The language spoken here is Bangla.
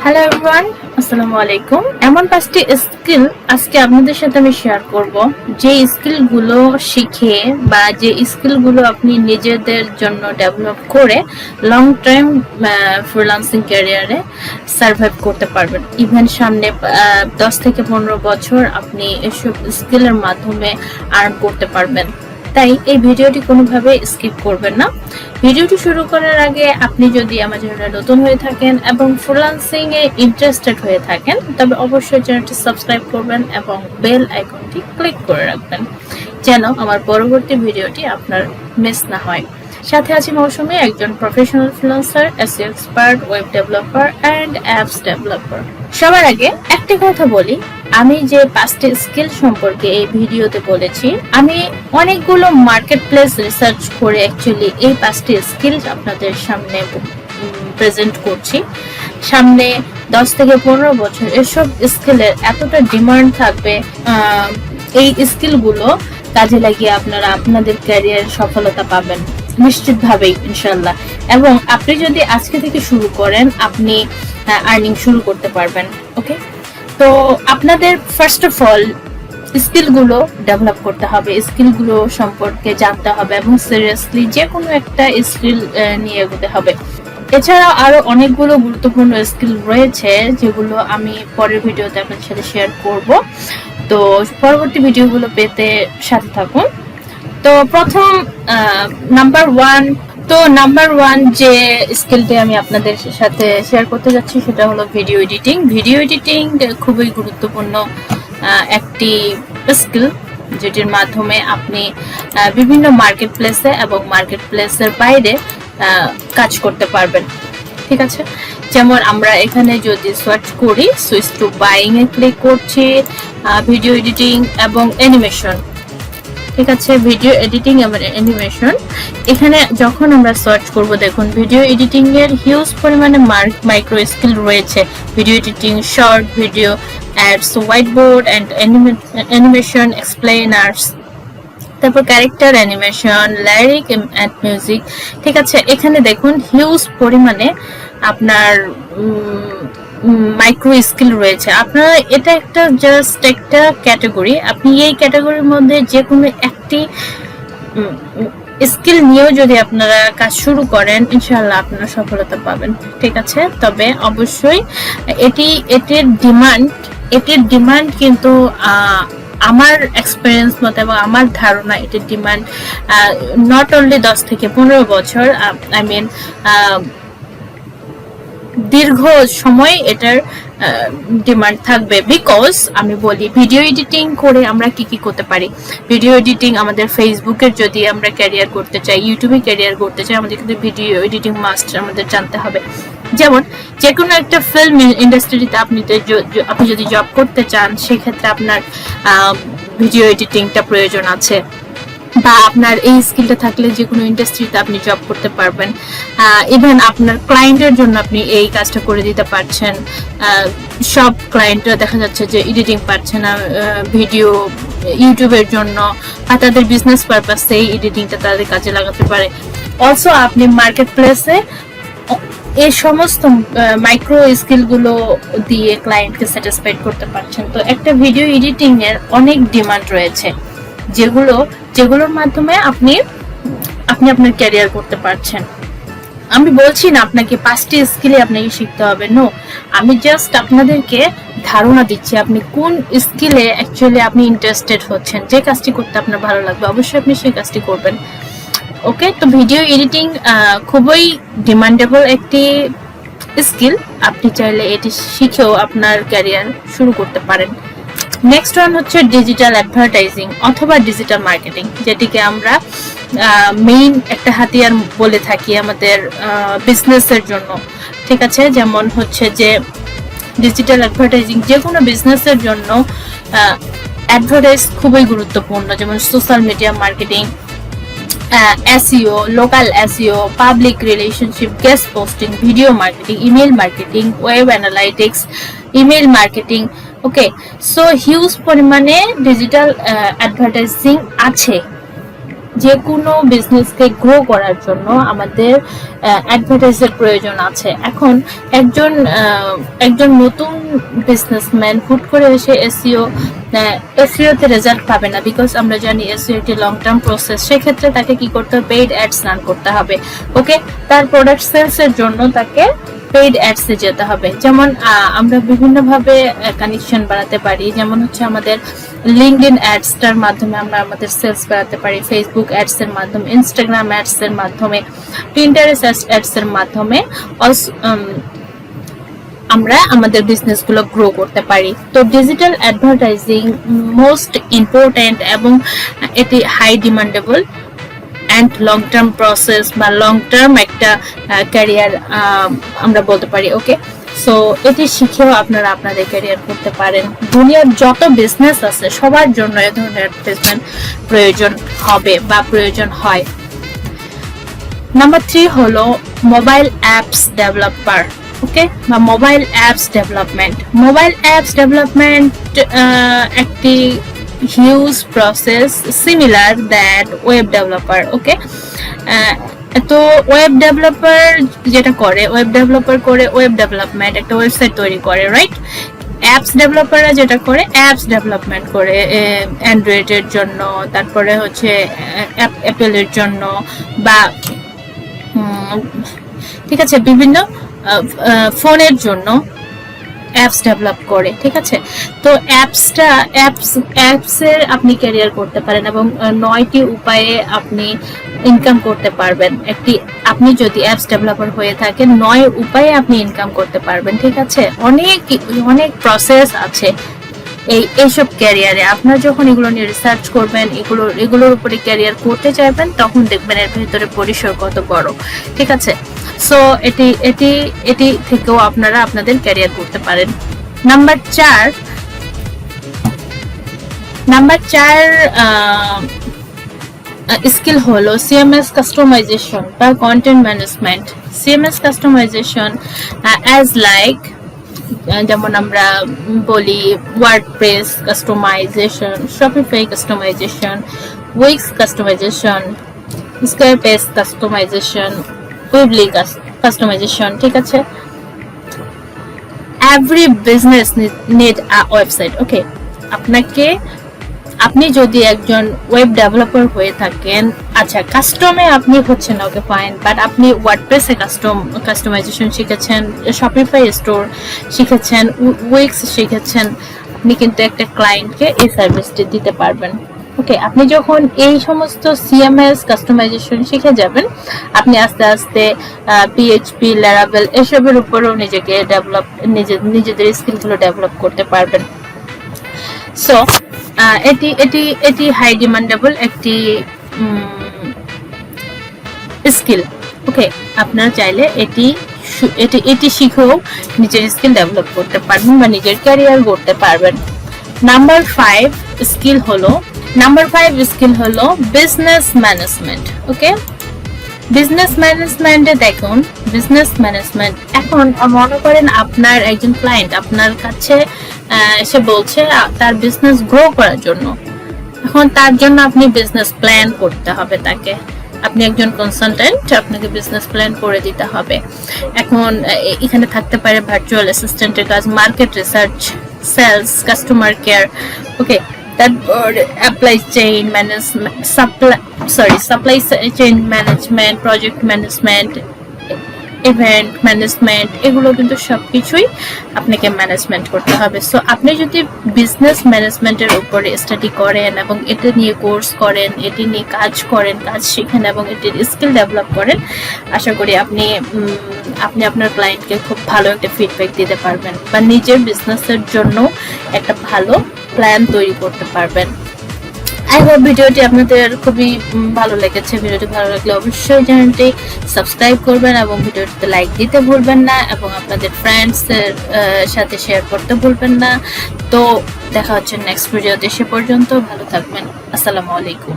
হ্যালো এভরিওয়ান, আসসালামু আলাইকুম। এমন 5টি স্কিল আজকে আপনাদের সাথে আমি শেয়ার করব, যে স্কিলগুলো শিখে বা যে স্কিলগুলো আপনি নিজেদের জন্য ডেভেলপ করে লং টাইম ফ্রিল্যান্সিং ক্যারিয়ারে সার্ভাইভ করতে পারবেন। ইভেন সামনে 10 থেকে 15 বছর আপনি এসব স্কিলের মাধ্যমে আর্ন করতে পারবেন। তাই এই ভিডিওটি কোনোভাবে স্কিপ করবেন না। ভিডিওটি শুরু করার আগে আপনি যদি আমার চ্যানেলে নতুন হয়ে থাকেন এবং ফ্রিল্যান্সিং এ ইন্টারেস্টেড হয়ে থাকেন, তবে অবশ্যই চ্যানেলটি সাবস্ক্রাইব করবেন এবং বেল আইকনটি ক্লিক করে রাখবেন, যেন আমার পরবর্তী ভিডিওটি আপনার মিস না হয়। সাথে আছি মৌসুমী, একজন professional freelancer, SEO expert, web developer and apps developer. সবার আগে একটা কথা বলি, আমি যে 5টি স্কিল সম্পর্কে এই ভিডিওতে বলেছি, আমি অনেকগুলো মার্কেট প্লেস রিসার্চ করে অ্যাকচুয়ালি এই 5টি স্কিল আপনাদের সামনে প্রেজেন্ট করছি। সামনে 10 থেকে 15 বছর এসব স্কিলের এতটা ডিমান্ড থাকবে, এই স্কিলগুলো কাজে লাগিয়ে আপনারা আপনাদের ক্যারিয়ার সফলতা পাবেন নিশ্চিতভাবেই ইনশাল্লাহ। এবং আপনি যদি আজকে থেকে শুরু করেন, আপনি আর্নিং শুরু করতে পারবেন। ওকে, তো আপনাদের ফার্স্ট অফ অল স্কিলগুলো ডেভেলপ করতে হবে, স্কিলগুলো সম্পর্কে জানতে হবে এবং সিরিয়াসলি যে কোনো একটা স্কিল নিয়ে এগোতে হবে। এছাড়াও আরো অনেকগুলো গুরুত্বপূর্ণ স্কিল রয়েছে, যেগুলো আমি পরের ভিডিওতে আপনাদের সাথে শেয়ার করব। তো পরবর্তী ভিডিওগুলো পেতে সাথে থাকুন। তো প্রথম নাম্বার ওয়ান যে স্কিলটি আমি আপনাদের সাথে শেয়ার করতে যাচ্ছি সেটা হলো ভিডিও এডিটিং। ভিডিও এডিটিং খুবই গুরুত্বপূর্ণ একটি স্কিল, যেটির মাধ্যমে আপনি বিভিন্ন মার্কেট প্লেসে এবং মার্কেট প্লেসের বাইরে কাজ করতে পারবেন। ঠিক আছে, যেমন আমরা এখানে যদি সার্চ করি, সুইচ টু বাইং এ ক্লিক করছি, ভিডিও এডিটিং এবং অ্যানিমেশন। ঠিক আছে, ভিডিও এডিটিং এবং অ্যানিমেশন এখানে যখন আমরা সার্চ করব, দেখুন ভিডিও এডিটিং এর হিউজ পরিমাণে মাইক্রো স্কিল রয়েছে। Video editing, short video, ads, whiteboard and animation, explainers, তারপর character animation, lyric and music. ঠিক আছে, এখানে দেখুন হিউজ পরিমাণে আপনার মাইক্রো স্কিল রয়েছে। আপনারা এটা একটা জাস্ট একটা ক্যাটাগরি, আপনি এই ক্যাটাগরির মধ্যে যে কোনো একটি স্কিল নিয়েও যদি আপনারা কাজ শুরু করেন, ইনশাআল্লাহ আপনারা সফলতা পাবেন। ঠিক আছে, তবে অবশ্যই এটির ডিমান্ড কিন্তু আমার এক্সপিরিয়েন্স মতে এবং আমার ধারণা এটির ডিমান্ড নট অনলি 10 থেকে 15 বছর, আই মিন দীর্ঘ সময় এটার ডিমান্ড থাকবে। বিকজ আমি বলি, ভিডিও এডিটিং করে আমরা কি করতে পারি। ভিডিও এডিটিং আমাদের ফেসবুকের যদি আমরা ক্যারিয়ার করতে চাই, ইউটিউবে ক্যারিয়ার করতে চাই, আমাদের কিন্তু ভিডিও এডিটিং মাস্ট আমাদের জানতে হবে। যেমন যে কোনো একটা ফিল্ম ইন্ডাস্ট্রিতে আপনি যদি জব করতে চান, সেক্ষেত্রে আপনার ভিডিও এডিটিংটা প্রয়োজন আছে, বা আপনার এই স্কিলটা থাকলে যে কোনো ইন্ডাস্ট্রিতে আপনি জব করতে পারবেন। ইভেন আপনার ক্লায়েন্টের জন্য আপনি এই কাজটা করে দিতে পারছেন। সব ক্লায়েন্টরা দেখা যাচ্ছে যে এডিটিং পাচ্ছে না ভিডিও ইউটিউবের জন্য, আর তাদের বিজনেস পারপাসে এই এডিটিংটা তাদের কাজে লাগাতে পারে। অলসো আপনি মার্কেট প্লেসে এই সমস্ত মাইক্রো স্কিলগুলো দিয়ে ক্লায়েন্টকে স্যাটিসফাইড করতে পারছেন। তো একটা ভিডিও এডিটিং এর অনেক ডিমান্ড রয়েছে, যেগুলোর মাধ্যমে আপনি আপনার ক্যারিয়ার করতে পারছেন। আমি বলছি না আপনাকে 5টি স্কিলে আপনাকে শিখতে হবে, নো, আমি জাস্ট আপনাদেরকে ধারণা দিচ্ছি আপনি কোন স্কিলে অ্যাকচুয়ালি আপনি ইন্টারেস্টেড হচ্ছেন, যে কাজটি করতে আপনার ভালো লাগবে অবশ্যই আপনি সেই কাজটি করবেন। ওকে, তো ভিডিও এডিটিং খুবই ডিমান্ডেবল একটি স্কিল, আপনি চাইলে এটি শিখেও আপনার ক্যারিয়ার শুরু করতে পারেন। নেক্সট ওয়ান হচ্ছে ডিজিটাল অ্যাডভার্টাইজিং অথবা ডিজিটাল মার্কেটিং, যেটিকে আমরা মেইন একটা হাতিয়ার বলে থাকি আমাদের বিজনেসের জন্য। ঠিক আছে, যেমন হচ্ছে যে ডিজিটাল অ্যাডভার্টাইজিং যে কোনো বিজনেসের জন্য অ্যাডভার্টাইজ খুবই গুরুত্বপূর্ণ, যেমন social media marketing, SEO, local SEO, public relationship, guest posting, video marketing, email marketing, web analytics, email marketing. Okay, so huge পরিমাণে ডিজিটাল অ্যাডভার্টাইজিং আছে। যে কোনো বিজনেসকে গ্রো করার জন্য আমাদের অ্যাডভার্টাইজের প্রয়োজন আছে। এখন একজন নতুন বিজনেসম্যান হুট করে এসে এসইও তে রেজাল্ট পাবে না, বিকজ আমরা জানি এসইও একটি লং টার্ম প্রসেস। সেক্ষেত্রে তাকে কি করতে হবে? পেইড অ্যাডস রান করতে হবে। ওকে, তার প্রোডাক্ট সেলস এর জন্য তাকে পেইড অ্যাডসে যেতে হবে। যেমন আমরা বিভিন্নভাবে কানেকশন বাড়াতে পারি, যেমন হচ্ছে আমাদের লিঙ্কডইন অ্যাডসটার মাধ্যমে আমরা আমাদের সেলস বাড়াতে পারি, ফেসবুক অ্যাডস এর মাধ্যমে, ইনস্টাগ্রাম অ্যাডস এর মাধ্যমে, পিন্টারেস্ট অ্যাডস এর মাধ্যমে আমরা আমাদের বিজনেস গুলো গ্রো করতে পারি। তো ডিজিটাল অ্যাডভার্টাইজিং মোস্ট ইম্পর্টেন্ট এবং এটি high demandable and long term process বা লং টার্ম একটা ক্যারিয়ার আমরা বলতে পারি। ওকে, সো এটি শিখেও আপনারা আপনাদের ক্যারিয়ার করতে পারেন। দুনিয়ার যত বিজনেস আছে সবার জন্য এ ধরনের অ্যাডভার্টাইজমেন্ট প্রয়োজন হবে বা প্রয়োজন হয়। নাম্বার 3 হলো মোবাইল অ্যাপস ডেভেলপার। ওকে, বা mobile apps development. Mobile apps development একটি huge process, similar that web developer. Okay, তো ওয়েব ডেভেলপার যেটা করে, ওয়েব ডেভেলপমেন্ট, একটা ওয়েবসাইট তৈরি করে, রাইট? অ্যাপস ডেভেলপাররা যেটা করে অ্যাপস ডেভেলপমেন্ট করে অ্যান্ড্রয়েডের জন্য, তারপরে হচ্ছে অ্যাপেলের জন্য, বা ঠিক আছে বিভিন্ন ফোনের জন্য অ্যাপস ডেভেলপ করে। ঠিক আছে, তো অ্যাপসের আপনি ক্যারিয়ার করতে পারেন এবং 9টি উপায়ে আপনি ইনকাম করতে পারবেন। আপনি যদি অ্যাপস ডেভেলপার হয়ে থাকেন 9 উপায়ে আপনি ইনকাম করতে পারবেন। ঠিক আছে, অনেক প্রসেস আছে এইসব ক্যারিয়ারে। আপনার যখন এগুলো নিয়ে রিসার্চ করবেন, এগুলোর উপরে ক্যারিয়ার করতে চাইবেন, তখন দেখবেন এর ভিতরে পরিসর কত বড়। ঠিক আছে, সো এটি থেকেও আপনারা আপনাদের ক্যারিয়ার করতে পারেন। নাম্বার 4 স্কিল হলো সিএমএস কাস্টমাইজেশন বা content management. CMS customization as like, যেমন আমরা বলি WordPress customization, Shopify customization, Wix customization, Squarespace customization, Weebly customization. ঠিক আছে, every business need a website. Okay, আপনি যদি একজন ওয়েব ডেভেলপার হয়ে থাকেন, আচ্ছা কাস্টমে আপনি হচ্ছেন, ওকে ফাইন, বাট আপনি ওয়ার্ডপ্রেসে কাস্টমাইজেশন শিখেছেন, শপিফাই স্টোর শিখেছেন, উইক্স শিখেছেন, আপনি কিন্তু একটা ক্লায়েন্টকে এই সার্ভিসটি দিতে পারবেন। ওকে, আপনি যখন এই সমস্ত সিএমএস কাস্টমাইজেশন শিখে যাবেন, আপনি আস্তে আস্তে পিএইচপি, ল্যারাভেল এসবের উপরেও নিজেদের স্কিলগুলো ডেভেলপ করতে পারবেন। সো এটি হাই ডিমান্ডেবল একটি স্কিল। ওকে, আপনারা চাইলে এটি শিখেও নিজের স্কিল ডেভেলপ করতে পারবেন বা নিজের ক্যারিয়ার গড়তে পারবেন। নাম্বার 5 স্কিল হলো বিজনেস ম্যানেজমেন্ট। ওকে, বিজনেস ম্যানেজমেন্টে দেখুন, বিজনেস ম্যানেজমেন্ট এখন মনে করেন আপনার একজন ক্লায়েন্ট আপনার কাছে সে বলছে তার বিজনেস গ্রো করার জন্য। এখন তার জন্য আপনি বিজনেস প্ল্যান করতে হবে তাকে। আপনি একজন কনসালটেন্ট, আপনাকে বিজনেস প্ল্যান করে দিতে হবে। এখন এখানে থাকতে পারে ভার্চুয়াল অ্যাসিস্ট্যান্টের কাজ, market research, sales, customer care. Okay, তারপর supply chain management, project management, event management, এগুলো কিন্তু সবকিছুই আপনাকে ম্যানেজমেন্ট করতে হবে। সো আপনি যদি বিজনেস ম্যানেজমেন্টের উপরে স্টাডি করেন এবং এটা নিয়ে কোর্স করেন, এটি নিয়ে কাজ শিখেন এবং এটির স্কিল ডেভেলপ করেন, আশা করি আপনি আপনার ক্লায়েন্টকে খুব ভালো একটা ফিডব্যাক দিতে পারবেন বা নিজের বিজনেসের জন্য একটা ভালো প্ল্যান তৈরি করতে পারবেন। আই হোপ ভিডিওটি আপনাদের খুবই ভালো লেগেছে। ভিডিওটি ভালো লাগলে অবশ্যই চ্যানেলটি সাবস্ক্রাইব করবেন এবং ভিডিওটিতে লাইক দিতে ভুলবেন না এবং আপনাদের ফ্রেন্ডসদের সাথে শেয়ার করতে ভুলবেন না। তো দেখা হচ্ছে নেক্সট ভিডিওতে, সে পর্যন্ত ভালো থাকবেন। আসসালামু আলাইকুম।